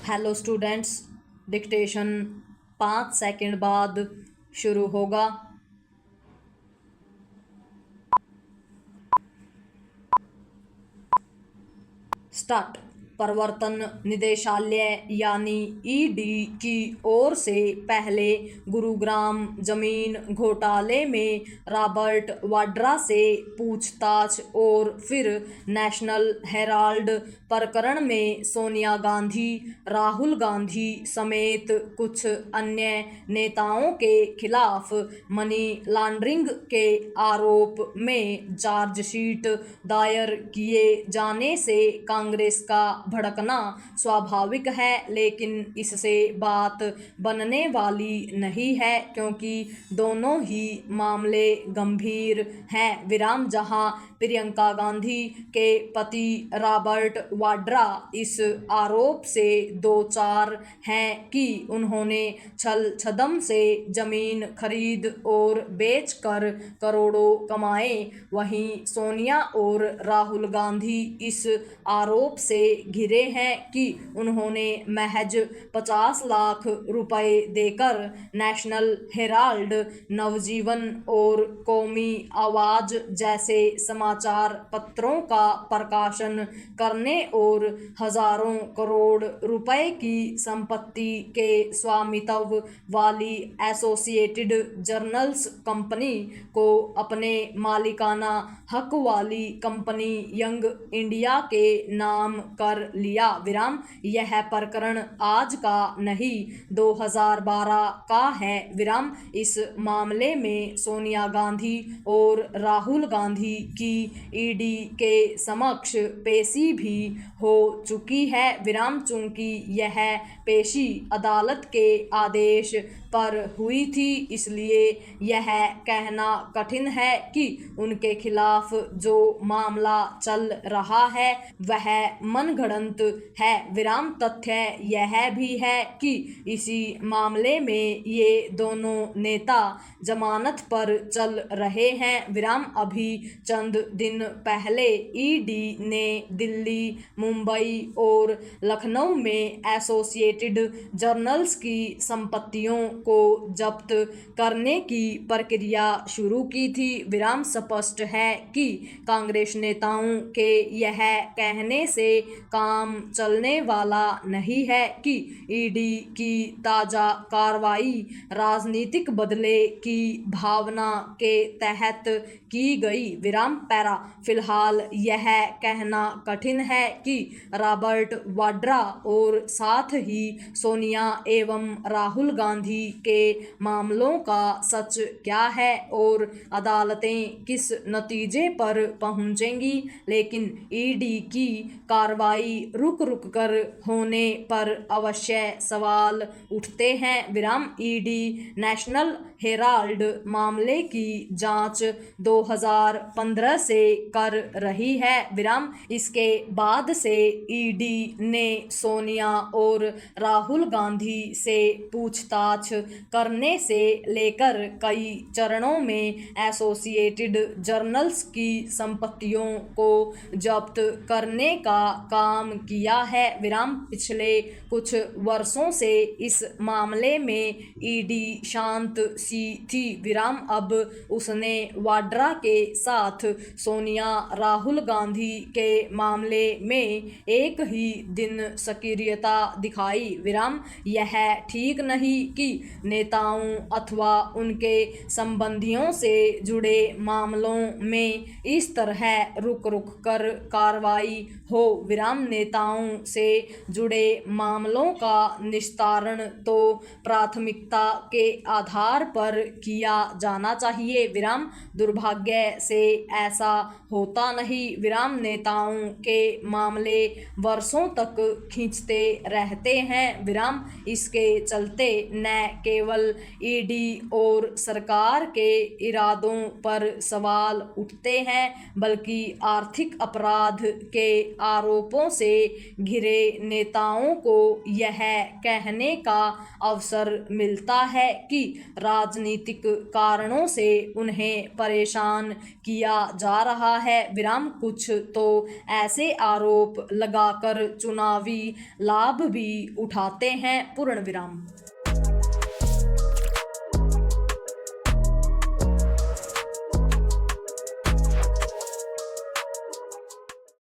Hello students, dictation 5 second बाद शुरू होगा। स्टार्ट। प्रवर्तन निदेशालय यानी ईडी की ओर से पहले गुरुग्राम जमीन घोटाले में रॉबर्ट वाड्रा से पूछताछ और फिर नेशनल हेराल्ड प्रकरण में सोनिया गांधी, राहुल गांधी समेत कुछ अन्य नेताओं के खिलाफ मनी लॉन्ड्रिंग के आरोप में चार्जशीट दायर किए जाने से कांग्रेस का भड़कना स्वाभाविक है, लेकिन इससे बात बनने वाली नहीं है क्योंकि दोनों ही मामले गंभीर हैं। जहां प्रियंका गांधी के पति रॉबर्ट वाड्रा इस आरोप से दो चार हैं कि उन्होंने छल छदम से जमीन खरीद और बेचकर करोड़ों कमाए, वहीं सोनिया और राहुल गांधी इस आरोप से घिरे हैं कि उन्होंने महज 50 लाख रुपए देकर नेशनल हेराल्ड, नवजीवन और कौमी आवाज जैसे समाचार पत्रों का प्रकाशन करने और हजारों करोड़ रुपए की संपत्ति के स्वामित्व वाली एसोसिएटेड जर्नल्स कंपनी को अपने मालिकाना हक वाली कंपनी यंग इंडिया के नाम कर लिया। यह प्रकरण आज का नहीं 2012 का है। इस मामले में सोनिया गांधी और राहुल गांधी की ईडी के समक्ष पेशी भी हो चुकी है। चूंकि यह पेशी अदालत के आदेश पर हुई थी, इसलिए यह कहना कठिन है कि उनके खिलाफ जो मामला चल रहा है वह मनगढ़ंत है। तथ्य यह भी है कि इसी मामले में ये दोनों नेता जमानत पर चल रहे हैं। अभी चंद दिन पहले ईडी ने दिल्ली, मुंबई और लखनऊ में एसोसिएटेड जर्नल्स की संपत्तियों को जब्त करने की प्रक्रिया शुरू की थी। स्पष्ट है कि कांग्रेस नेताओं के यह कहने से काम चलने वाला नहीं है कि ईडी की ताजा कार्रवाई राजनीतिक बदले की भावना के तहत की गई। पैरा फिलहाल यह कहना कठिन है कि रॉबर्ट वाड्रा और साथ ही सोनिया एवं राहुल गांधी के मामलों का सच क्या है और अदालतें किस नतीजे पर पहुंचेंगी, लेकिन ईडी की कार्रवाई रुक रुक कर होने पर अवश्य सवाल उठते हैं। ईडी नेशनल हेराल्ड मामले की जांच 2015 से कर रही है। इसके बाद से ईडी ने सोनिया और राहुल गांधी से पूछताछ करने से लेकर कई चरणों में एसोसिएटेड जर्नल्स की संपत्तियों को जब्त करने का काम किया है। पिछले कुछ वर्षों से इस मामले में ईडी शांत सी थी। अब उसने वाड्रा के साथ सोनिया राहुल गांधी के मामले में एक ही दिन सक्रियता दिखाई। यह ठीक नहीं कि नेताओं अथवा उनके संबंधियों से जुड़े मामलों में इस तरह रुक रुक कर कार्रवाई हो। नेताओं से जुड़े मामलों का निस्तारण तो प्राथमिकता के आधार पर किया जाना चाहिए। दुर्भाग्य से ऐसा होता नहीं। नेताओं के मामले वर्षों तक खींचते रहते हैं। इसके चलते न केवल ईडी और सरकार के इरादों पर सवाल उठते हैं, बल्कि आर्थिक अपराध के आरोपों से घिरे नेताओं को यह कहने का अवसर मिलता है कि राजनीतिक कारणों से उन्हें परेशान किया जा रहा है। विराम। कुछ तो ऐसे आरोप लगाकर चुनावी लाभ भी उठाते हैं। पूर्ण विराम।